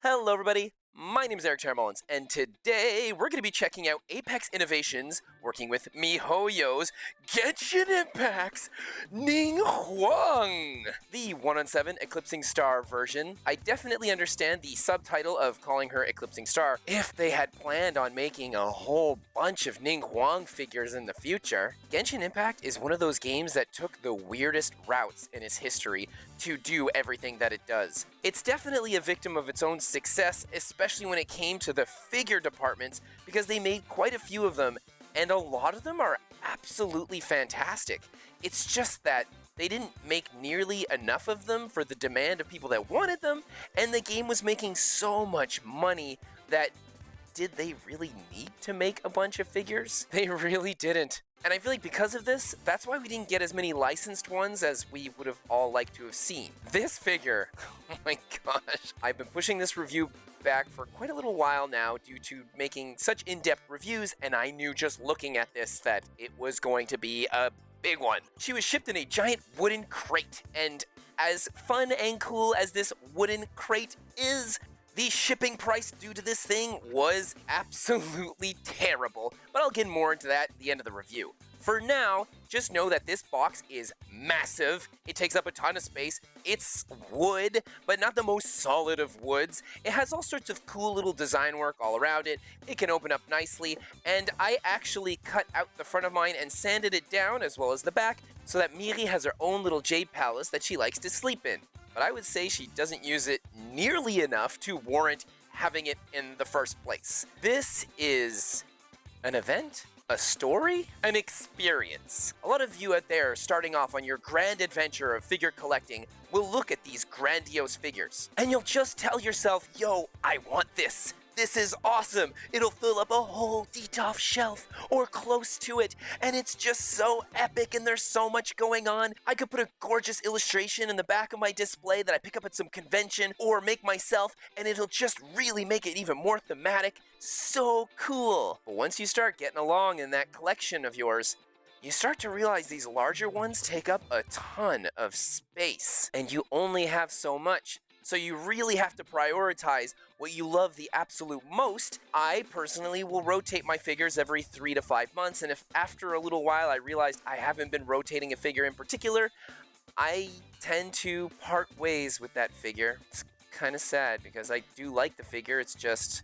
Hello everybody, my name is Erik Teren Mullins, and today we're going to be checking out Apex Innovations, working with MiHoYo's Genshin Impact's Ningguang, the 1-on-7 Eclipsing Star version. I definitely understand the subtitle of calling her Eclipsing Star if they had planned on making a whole bunch of Ningguang figures in the future. Genshin Impact is one of those games that took the weirdest routes in its history to do everything that it does. It's definitely a victim of its own success, especially when it came to the figure departments, because they made quite a few of them, and a lot of them are absolutely fantastic. It's just that they didn't make nearly enough of them for the demand of people that wanted them, and the game was making so much money that did they really need to make a bunch of figures? They really didn't. And I feel like because of this, that's why we didn't get as many licensed ones as we would have all liked to have seen. This figure, oh my gosh, I've been pushing this review back for quite a little while now due to making such in-depth reviews, and I knew just looking at this that it was going to be a big one. She was shipped in a giant wooden crate, and as fun and cool as this wooden crate is, the shipping price due to this thing was absolutely terrible, but I'll get more into that at the end of the review. For now, just know that this box is massive, it takes up a ton of space, it's wood, but not the most solid of woods. It has all sorts of cool little design work all around it, it can open up nicely, and I actually cut out the front of mine and sanded it down as well as the back, so that Miri has her own little jade palace that she likes to sleep in. But I would say she doesn't use it nearly enough to warrant having it in the first place. This is an event, a story, an experience. A lot of you out there starting off on your grand adventure of figure collecting will look at these grandiose figures, and you'll just tell yourself, yo, I want this. This is awesome! It'll fill up a whole DTOF shelf, or close to it, and it's just so epic and there's so much going on. I could put a gorgeous illustration in the back of my display that I pick up at some convention, or make myself, and it'll just really make it even more thematic. So cool! But once you start getting along in that collection of yours, you start to realize these larger ones take up a ton of space, and you only have so much. So you really have to prioritize what you love the absolute most. I personally will rotate my figures every 3 to 5 months, and if after a little while I realized I haven't been rotating a figure in particular, I tend to part ways with that figure. It's kind of sad because I do like the figure, it's just...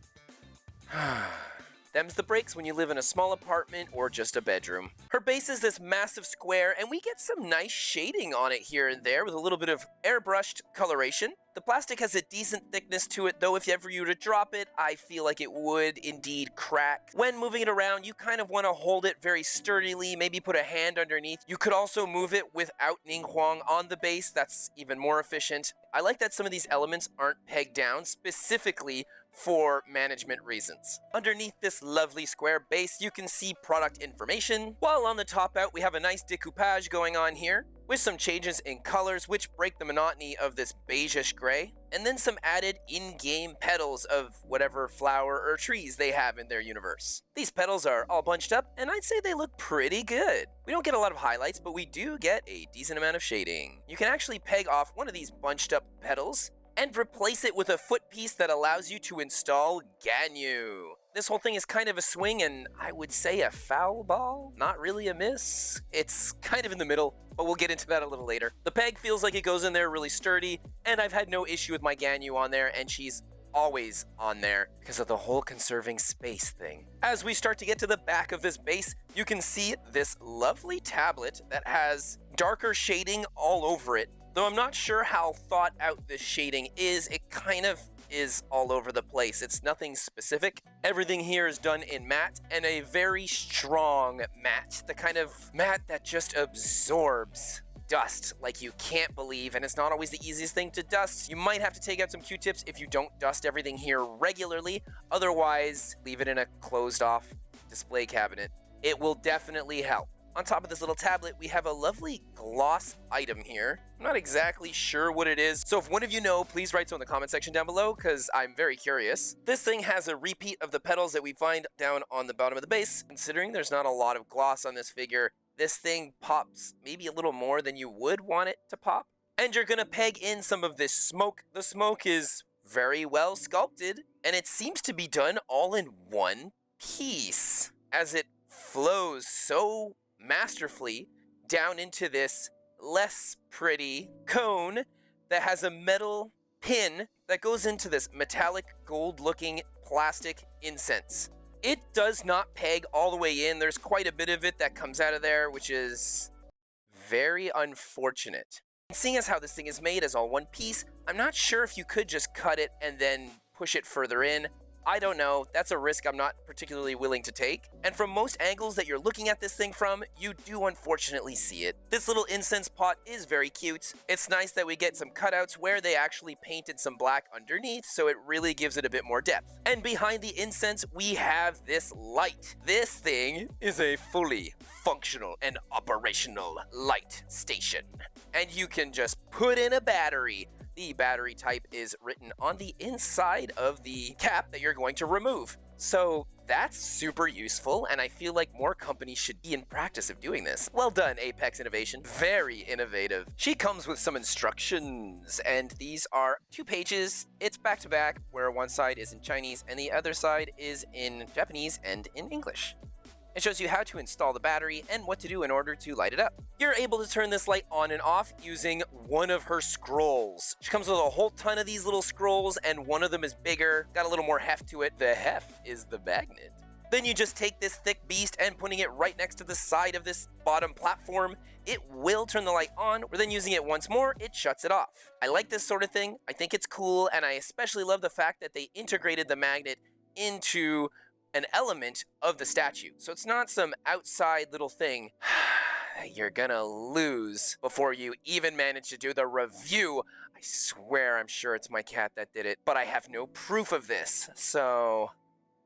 them's the breaks when you live in a small apartment or just a bedroom. Her base is this massive square, and we get some nice shading on it here and there with a little bit of airbrushed coloration. The plastic has a decent thickness to it, though if ever you were to drop it, I feel like it would indeed crack. When moving it around, you kind of want to hold it very sturdily, maybe put a hand underneath. You could also move it without Ningguang on the base, that's even more efficient. I like that some of these elements aren't pegged down, specifically for management reasons. Underneath this lovely square base, you can see product information, while on the top out, we have a nice decoupage going on here, with some changes in colors which break the monotony of this beigeish gray, and then some added in-game petals of whatever flower or trees they have in their universe. These petals are all bunched up, and I'd say they look pretty good. We don't get a lot of highlights, but we do get a decent amount of shading. You can actually peg off one of these bunched up petals, and replace it with a foot piece that allows you to install Ganyu. This whole thing is kind of a swing, and I would say a foul ball, not really a miss. It's kind of in the middle, but we'll get into that a little later. The peg feels like it goes in there really sturdy, and I've had no issue with my Ganyu on there, and she's always on there because of the whole conserving space thing. As we start to get to the back of this base, you can see this lovely tablet that has darker shading all over it. Though I'm not sure how thought out this shading is, it kind of is all over the place. It's nothing specific. Everything here is done in matte, and a very strong matte. The kind of matte that just absorbs dust like you can't believe, and it's not always the easiest thing to dust. You might have to take out some Q-tips if you don't dust everything here regularly. Otherwise, leave it in a closed off display cabinet. It will definitely help. On top of this little tablet, we have a lovely gloss item here. I'm not exactly sure what it is, so if one of you know, please write so in the comment section down below, because I'm very curious. This thing has a repeat of the petals that we find down on the bottom of the base. Considering there's not a lot of gloss on this figure, this thing pops maybe a little more than you would want it to pop. And you're gonna peg in some of this smoke. The smoke is very well sculpted, and it seems to be done all in one piece, as it flows so masterfully down into this less pretty cone that has a metal pin that goes into this metallic gold-looking plastic incense. It does not peg all the way in. There's quite a bit of it that comes out of there, which is very unfortunate. And seeing as how this thing is made as all one piece, I'm not sure if you could just cut it and then push it further in. I don't know. That's a risk I'm not particularly willing to take. And from most angles that you're looking at this thing from, you do unfortunately see it. This little incense pot is very cute. It's nice that we get some cutouts where they actually painted some black underneath, so it really gives it a bit more depth. And behind the incense, we have this light. This thing is a fully functional and operational light station. And you can just put in a battery. The battery type is written on the inside of the cap that you're going to remove. So that's super useful, and I feel like more companies should be in practice of doing this. Well done, Apex Innovation. Very innovative. She comes with some instructions, and these are 2 pages. It's back to back, where one side is in Chinese and the other side is in Japanese and in English. It shows you how to install the battery and what to do in order to light it up. You're able to turn this light on and off using one of her scrolls. She comes with a whole ton of these little scrolls, and one of them is bigger, got a little more heft to it. The heft is the magnet. Then you just take this thick beast and putting it right next to the side of this bottom platform, it will turn the light on, or then using it once more, it shuts it off. I like this sort of thing. I think it's cool, and I especially love the fact that they integrated the magnet into an element of the statue. So it's not some outside little thing you're gonna lose before you even manage to do the review. I swear I'm sure it's my cat that did it, but I have no proof of this, so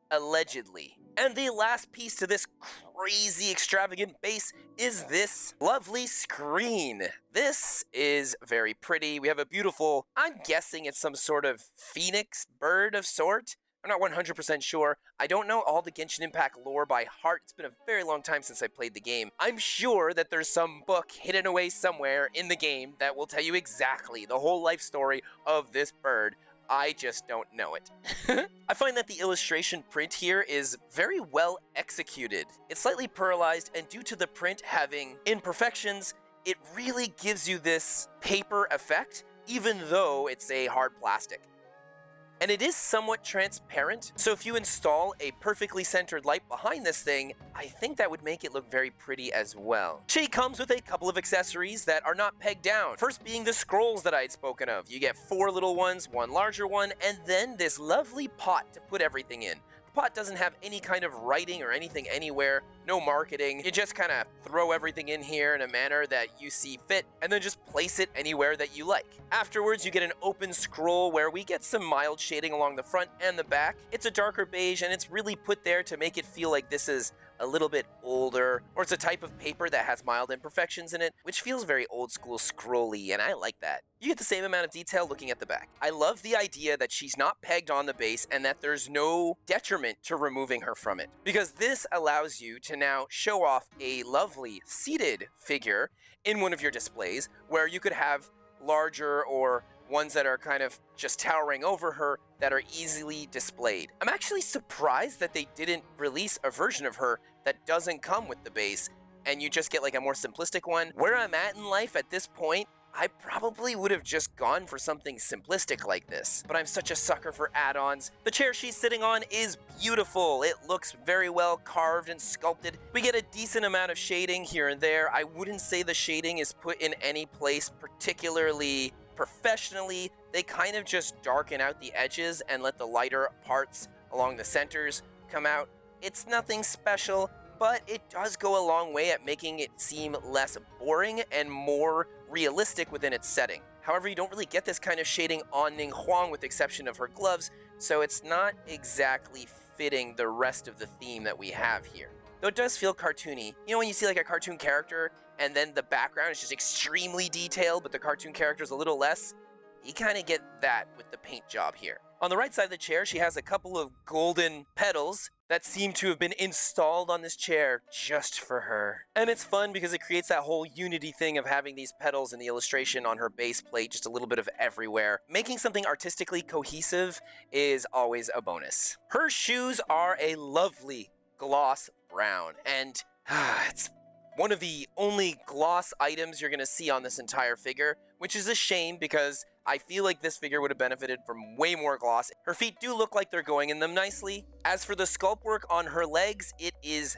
allegedly. And the last piece to this crazy extravagant base is this lovely screen. This is very pretty. We have a beautiful, I'm guessing it's some sort of phoenix bird of sort. I'm not 100% sure. I don't know all the Genshin Impact lore by heart. It's been a very long time since I played the game. I'm sure that there's some book hidden away somewhere in the game that will tell you exactly the whole life story of this bird. I just don't know it. I find that the illustration print here is very well executed. It's slightly pearlized, and due to the print having imperfections, it really gives you this paper effect, even though it's a hard plastic. And it is somewhat transparent, so if you install a perfectly centered light behind this thing, I think that would make it look very pretty as well. She comes with a couple of accessories that are not pegged down. First being the scrolls that I had spoken of. You get 4 little ones, 1 larger one, and then this lovely pot to put everything in. The pot doesn't have any kind of writing or anything anywhere, no marketing. You just kind of throw everything in here in a manner that you see fit, and then just place it anywhere that you like. Afterwards, you get an open scroll where we get some mild shading along the front and the back. It's a darker beige, and it's really put there to make it feel like this is a little bit older, or it's a type of paper that has mild imperfections in it, which feels very old school scrolly, and I like that. You get the same amount of detail looking at the back. I love the idea that she's not pegged on the base and that there's no detriment to removing her from it, because this allows you to now show off a lovely seated figure in one of your displays, where you could have larger or ones that are kind of just towering over her that are easily displayed. I'm actually surprised that they didn't release a version of her that doesn't come with the base, and you just get like a more simplistic one. Where I'm at in life at this point, I probably would have just gone for something simplistic like this, but I'm such a sucker for add-ons. The chair she's sitting on is beautiful. It looks very well carved and sculpted. We get a decent amount of shading here and there. I wouldn't say the shading is put in any place particularly professionally. They kind of just darken out the edges and let the lighter parts along the centers come out. It's nothing special, but it does go a long way at making it seem less boring and more realistic within its setting. However, you don't really get this kind of shading on Ningguang with the exception of her gloves, so it's not exactly fitting the rest of the theme that we have here. Though it does feel cartoony. You know when you see like a cartoon character and then the background is just extremely detailed, but the cartoon character is a little less? You kind of get that with the paint job here. On the right side of the chair, she has a couple of golden petals that seem to have been installed on this chair just for her. And it's fun because it creates that whole unity thing of having these petals in the illustration on her base plate, just a little bit of everywhere. Making something artistically cohesive is always a bonus. Her shoes are a lovely gloss brown, and it's one of the only gloss items you're going to see on this entire figure, which is a shame because I feel like this figure would have benefited from way more gloss. Her feet do look like they're going in them nicely. As for the sculpt work on her legs, it is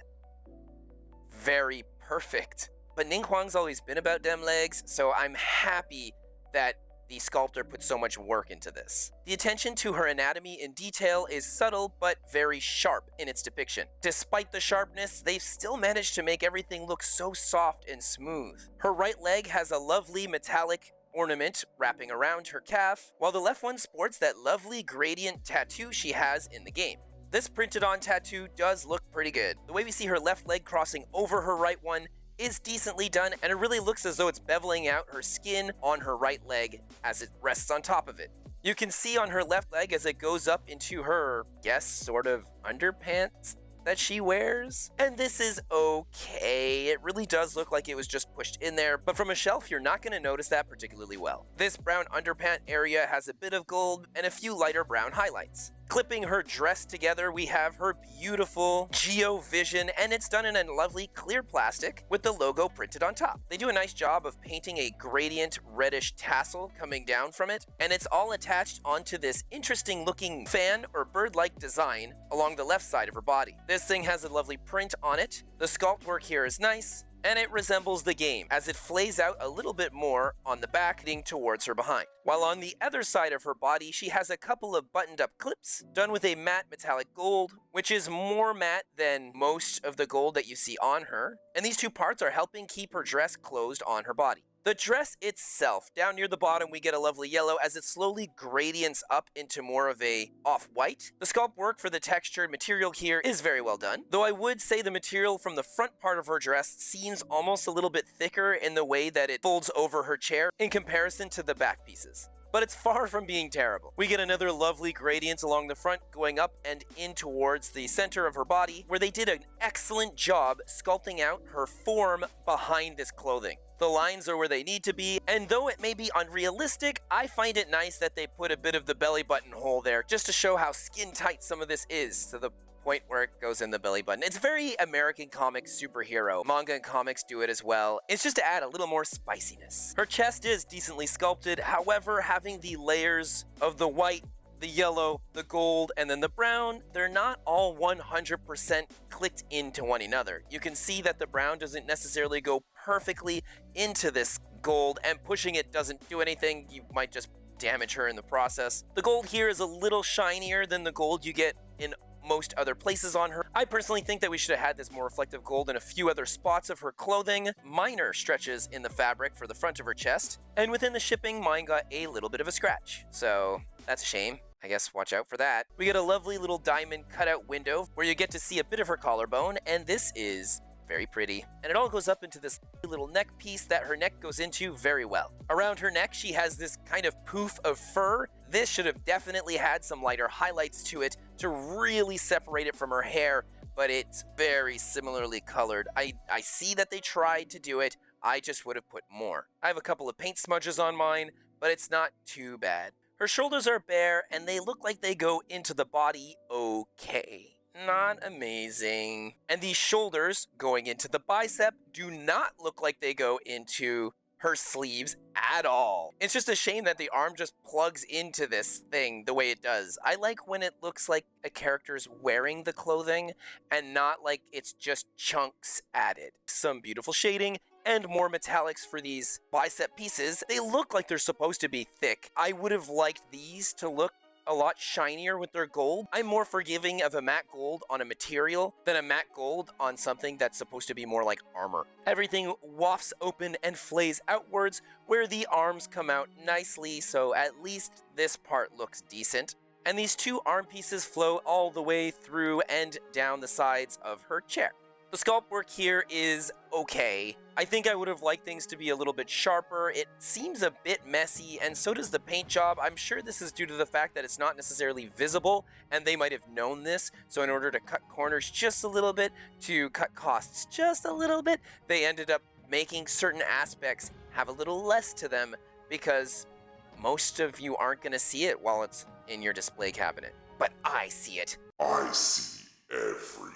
very perfect. But Ningguang's always been about dem legs, so I'm happy that the sculptor put so much work into this. The attention to her anatomy in detail is subtle but very sharp in its depiction. Despite the sharpness, they've still managed to make everything look so soft and smooth. Her right leg has a lovely metallic ornament wrapping around her calf, while the left one sports that lovely gradient tattoo she has in the game. This printed on tattoo does look pretty good. The way we see her left leg crossing over her right one is decently done, and it really looks as though it's beveling out her skin on her right leg as it rests on top of it. You can see on her left leg as it goes up into her, sort of underpants that she wears. And this is okay. It really does look like it was just pushed in there, but from a shelf, you're not going to notice that particularly well. This brown underpant area has a bit of gold and a few lighter brown highlights. Clipping her dress together, we have her beautiful Geo Vision, and it's done in a lovely clear plastic with the logo printed on top. They do a nice job of painting a gradient reddish tassel coming down from it, and it's all attached onto this interesting looking fan or bird-like design along the left side of her body. This thing has a lovely print on it. The sculpt work here is nice, and it resembles the game, as it flays out a little bit more on the back, leading towards her behind. While on the other side of her body, she has a couple of buttoned-up clips done with a matte metallic gold, which is more matte than most of the gold that you see on her, and these two parts are helping keep her dress closed on her body. The dress itself, down near the bottom we get a lovely yellow as it slowly gradients up into more of a off-white. The sculpt work for the textured material here is very well done, though I would say the material from the front part of her dress seems almost a little bit thicker in the way that it folds over her chair in comparison to the back pieces. But it's far from being terrible. We get another lovely gradient along the front going up and in towards the center of her body, where they did an excellent job sculpting out her form behind this clothing. The lines are where they need to be, and though it may be unrealistic, I find it nice that they put a bit of the belly button hole there just to show how skin tight some of this is to the point where it goes in the belly button. It's very American comic superhero. Manga and comics do it as well. It's just to add a little more spiciness. Her chest is decently sculpted, however, having the layers of the white, the yellow, the gold, and then the brown, they're not all 100% clicked into one another. You can see that the brown doesn't necessarily go perfectly into this gold, and pushing it doesn't do anything. You might just damage her in the process. The gold here is a little shinier than the gold you get in most other places on her. I personally think that we should have had this more reflective gold in a few other spots of her clothing, minor stretches in the fabric for the front of her chest, and within the shipping, mine got a little bit of a scratch. So that's a shame. I guess watch out for that. We get a lovely little diamond cutout window where you get to see a bit of her collarbone, and this is very pretty. And it all goes up into this little neck piece that her neck goes into very well. Around her neck, she has this kind of poof of fur. This should have definitely had some lighter highlights to it to really separate it from her hair, but it's very similarly colored. I see that they tried to do it. I just would have put more. I have a couple of paint smudges on mine, but it's not too bad. Her shoulders are bare, and they look like they go into the body okay. Not amazing. And these shoulders going into the bicep do not look like they go into her sleeves at all. It's just a shame that the arm just plugs into this thing the way it does. I like when it looks like a character's wearing the clothing and not like it's just chunks added. Some beautiful shading and more metallics for these bicep pieces. They look like they're supposed to be thick. I would have liked these to look a lot shinier with their gold. I'm more forgiving of a matte gold on a material than a matte gold on something that's supposed to be more like armor. Everything wafts open and flays outwards where the arms come out nicely, so at least this part looks decent. And these two arm pieces flow all the way through and down the sides of her chair. The sculpt work here is okay. I think I would have liked things to be a little bit sharper. It seems a bit messy, and so does the paint job. I'm sure this is due to the fact that it's not necessarily visible, and they might have known this, so in order to cut corners just a little bit, to cut costs just a little bit, they ended up making certain aspects have a little less to them, because most of you aren't going to see it while it's in your display cabinet. But I see it. I see everything.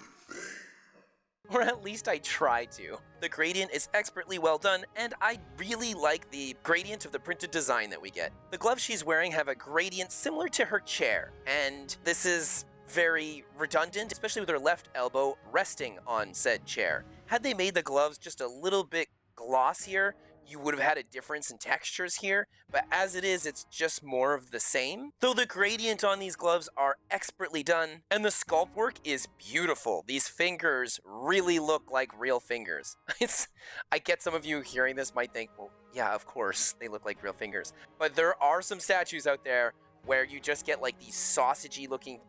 Or at least I try to. The gradient is expertly well done, and I really like the gradient of the printed design that we get. The gloves she's wearing have a gradient similar to her chair, and this is very redundant, especially with her left elbow resting on said chair. Had they made the gloves just a little bit glossier, you would have had a difference in textures here, but as it is, it's just more of the same. Though the gradient on these gloves are expertly done, and the sculpt work is beautiful. These fingers really look like real fingers. I get some of you hearing this might think, well, yeah, of course, they look like real fingers. But there are some statues out there where you just get like these sausagey looking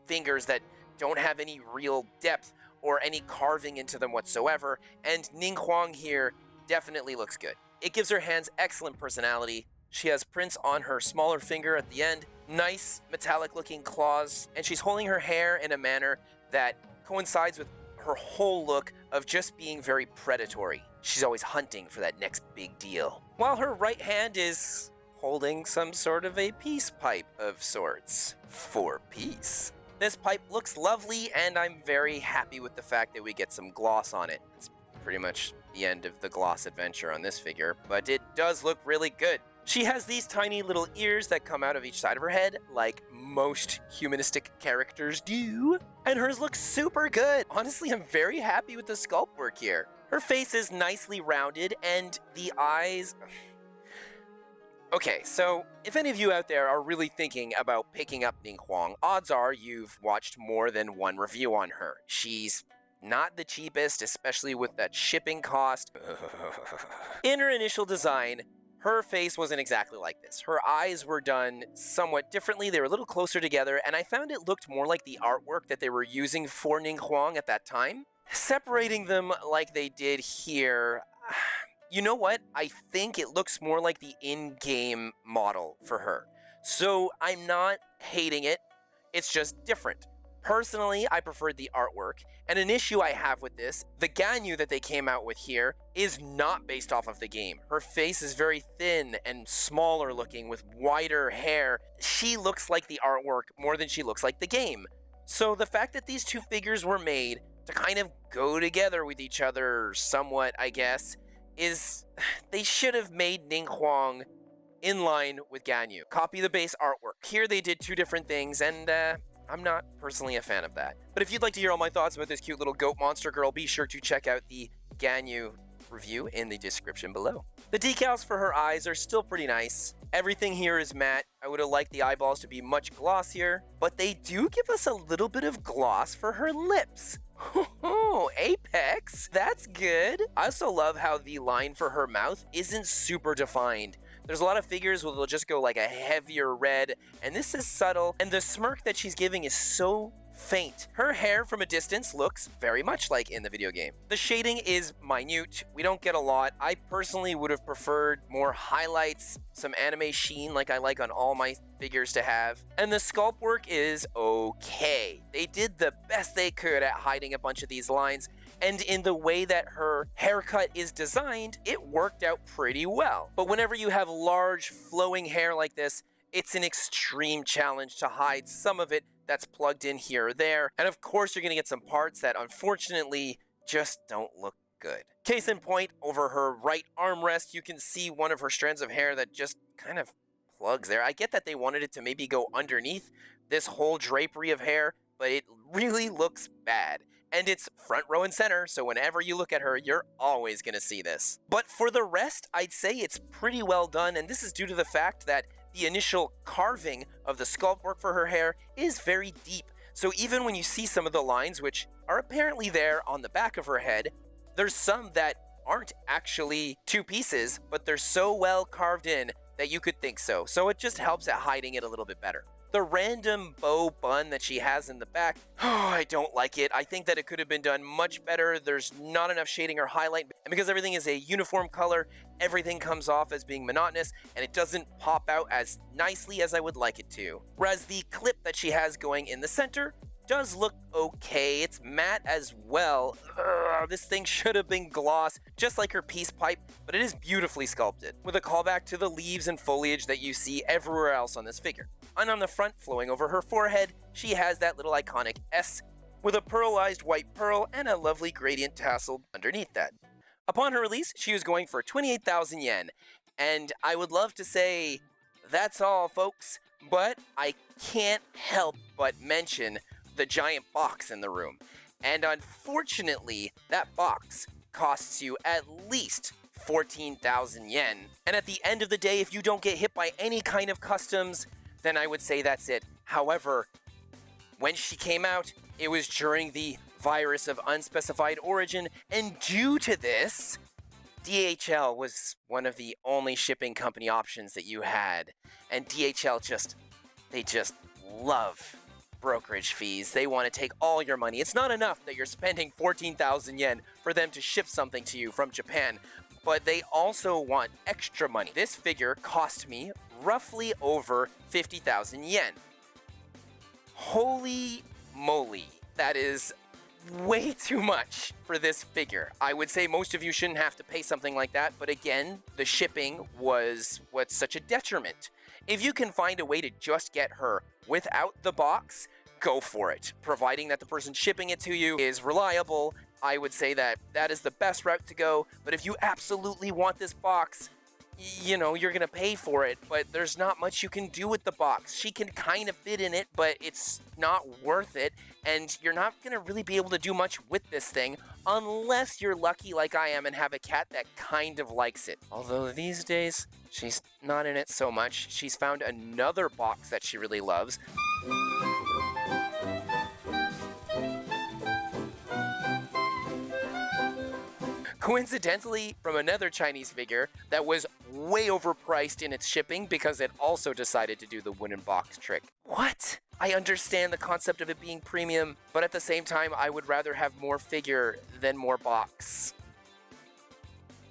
fingers that don't have any real depth or any carving into them whatsoever, and Ningguang here definitely looks good. It gives her hands excellent personality. She has prints on her smaller finger at the end, nice metallic looking claws, and she's holding her hair in a manner that coincides with her whole look of just being very predatory. She's always hunting for that next big deal. While her right hand is holding some sort of a peace pipe of sorts. For peace. This pipe looks lovely, and I'm very happy with the fact that we get some gloss on it. It's pretty much the end of the gloss adventure on this figure, but it does look really good. She has these tiny little ears that come out of each side of her head, like most humanistic characters do, and hers looks super good. Honestly, I'm very happy with the sculpt work here. Her face is nicely rounded, and the eyes... Okay, so if any of you out there are really thinking about picking up Ningguang, odds are you've watched more than one review on her. She's not the cheapest, especially with that shipping cost. In her initial design, her face wasn't exactly like this. Her eyes were done somewhat differently. They were a little closer together, and I found it looked more like the artwork that they were using for Ningguang at that time. Separating them like they did here... You know what? I think it looks more like the in-game model for her. So I'm not hating it. It's just different. Personally, I preferred the artwork, and an issue I have with this, the Ganyu that they came out with here is not based off of the game. Her face is very thin and smaller looking with wider hair. She looks like the artwork more than she looks like the game. So the fact that these two figures were made to kind of go together with each other somewhat, I guess, is they should have made Ningguang in line with Ganyu. Copy the base artwork. Here they did two different things, and I'm not personally a fan of that. But if you'd like to hear all my thoughts about this cute little goat monster girl, be sure to check out the Ganyu review in the description below. The decals for her eyes are still pretty nice. Everything here is matte. I would have liked the eyeballs to be much glossier, but they do give us a little bit of gloss for her lips. Oh, Apex, that's good. I also love how the line for her mouth isn't super defined. There's a lot of figures where they'll just go like a heavier red, and this is subtle, and the smirk that she's giving is so faint. Her hair from a distance looks very much like in the video game. The shading is minute. We don't get a lot. I personally would have preferred more highlights, some anime sheen like I like on all my figures to have. And the sculpt work is okay. They did the best they could at hiding a bunch of these lines, and in the way that her haircut is designed, it worked out pretty well. But whenever you have large flowing hair like this, it's an extreme challenge to hide some of it that's plugged in here or there. And of course, you're gonna get some parts that unfortunately just don't look good. Case in point, over her right armrest, you can see one of her strands of hair that just kind of plugs there. I get that they wanted it to maybe go underneath this whole drapery of hair, but it really looks bad. And it's front row and center, so whenever you look at her, you're always gonna see this. But for the rest, I'd say it's pretty well done, and this is due to the fact that the initial carving of the sculpt work for her hair is very deep. So even when you see some of the lines, which are apparently there on the back of her head, there's some that aren't actually two pieces, but they're so well carved in that you could think so. So it just helps at hiding it a little bit better. The random bow bun that she has in the back, oh, I don't like it. I think that it could have been done much better. There's not enough shading or highlight, and because everything is a uniform color, everything comes off as being monotonous, and it doesn't pop out as nicely as I would like it to. Whereas the clip that she has going in the center does look okay. It's matte as well. This thing should have been gloss, just like her peace pipe, but it is beautifully sculpted, with a callback to the leaves and foliage that you see everywhere else on this figure. And on the front, flowing over her forehead, she has that little iconic S, with a pearlized white pearl and a lovely gradient tassel underneath that. Upon her release, she was going for 28,000 yen, and I would love to say, that's all, folks, but I can't help but mention the giant box in the room. And unfortunately, that box costs you at least 14,000 yen. And at the end of the day, if you don't get hit by any kind of customs, then I would say that's it. However, when she came out, it was during the virus of unspecified origin, and due to this, DHL was one of the only shipping company options that you had. And DHL they just love brokerage fees. They want to take all your money. It's not enough that you're spending 14,000 yen for them to ship something to you from Japan, but they also want extra money. This figure cost me roughly over 50,000 yen. Holy moly, that is way too much for this figure. I would say most of you shouldn't have to pay something like that, but again, the shipping was what's such a detriment. If you can find a way to just get her without the box, go for it. Providing that the person shipping it to you is reliable, I would say that that is the best route to go. But if you absolutely want this box, you know, you're gonna pay for it, but there's not much you can do with the box. She can kind of fit in it, but it's not worth it, and you're not gonna really be able to do much with this thing unless you're lucky like I am and have a cat that kind of likes it. Although these days, she's not in it so much. She's found another box that she really loves. Coincidentally, from another Chinese figure that was way overpriced in its shipping because it also decided to do the wooden box trick. What? I understand the concept of it being premium, but at the same time, I would rather have more figure than more box.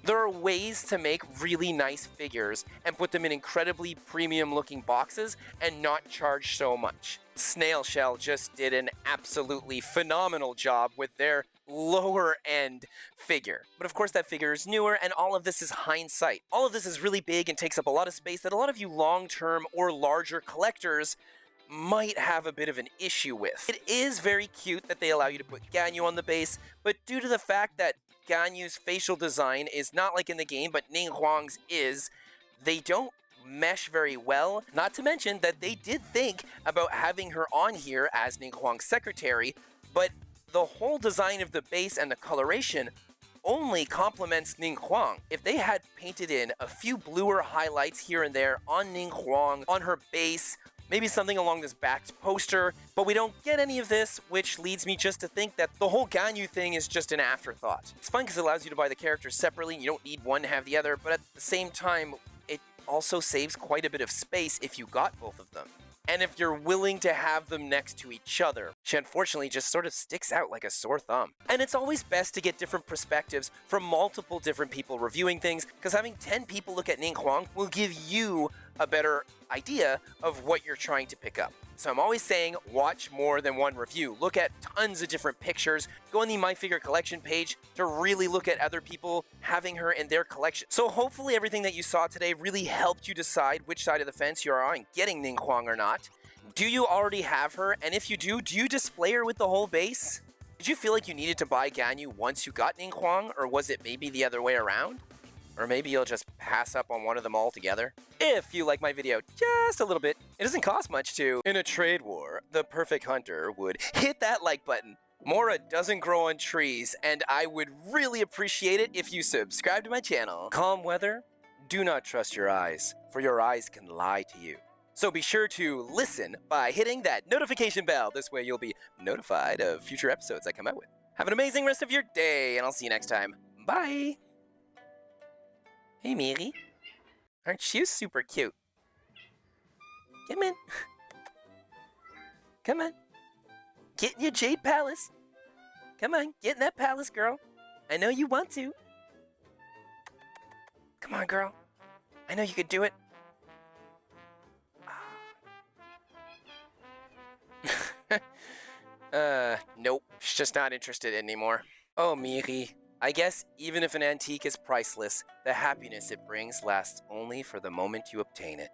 There are ways to make really nice figures and put them in incredibly premium looking boxes and not charge so much. Snail Shell just did an absolutely phenomenal job with their lower end figure. But of course that figure is newer, and all of this is hindsight. All of this is really big and takes up a lot of space that a lot of you long-term or larger collectors might have a bit of an issue with. It is very cute that they allow you to put Ganyu on the base, but due to the fact that Ganyu's facial design is not like in the game, but Ningguang's is, they don't mesh very well. Not to mention that they did think about having her on here as Ningguang's secretary, but the whole design of the base and the coloration only complements Ningguang. If they had painted in a few bluer highlights here and there on Ningguang, on her base, maybe something along this backed poster, but we don't get any of this, which leads me just to think that the whole Ganyu thing is just an afterthought. It's fun because it allows you to buy the characters separately, and you don't need one to have the other, but at the same time, it also saves quite a bit of space if you got both of them. And if you're willing to have them next to each other, she unfortunately just sort of sticks out like a sore thumb. And it's always best to get different perspectives from multiple different people reviewing things, because having 10 people look at Ningguang will give you a better idea of what you're trying to pick up. So I'm always saying watch more than one review. Look at tons of different pictures. Go on the My Figure Collection page to really look at other people having her in their collection. So hopefully everything that you saw today really helped you decide which side of the fence you are on, getting Ningguang or not. Do you already have her? And if you do you display her with the whole base? Did you feel like you needed to buy Ganyu once you got Ningguang, or was it maybe the other way around? Or maybe you'll just pass up on one of them altogether. If you like my video just a little bit, it doesn't cost much to. In a trade war, the perfect hunter would hit that like button. Mora doesn't grow on trees, and I would really appreciate it if you subscribe to my channel. Calm weather? Do not trust your eyes, for your eyes can lie to you. So be sure to listen by hitting that notification bell. This way you'll be notified of future episodes I come out with. Have an amazing rest of your day, and I'll see you next time. Bye! Hey, Miri. Aren't you super cute? Come in. Come on. Get in your jade palace. Come on, get in that palace, girl. I know you want to. Come on, girl. I know you could do it. Nope. She's just not interested anymore. Oh, Miri. I guess even if an antique is priceless, the happiness it brings lasts only for the moment you obtain it.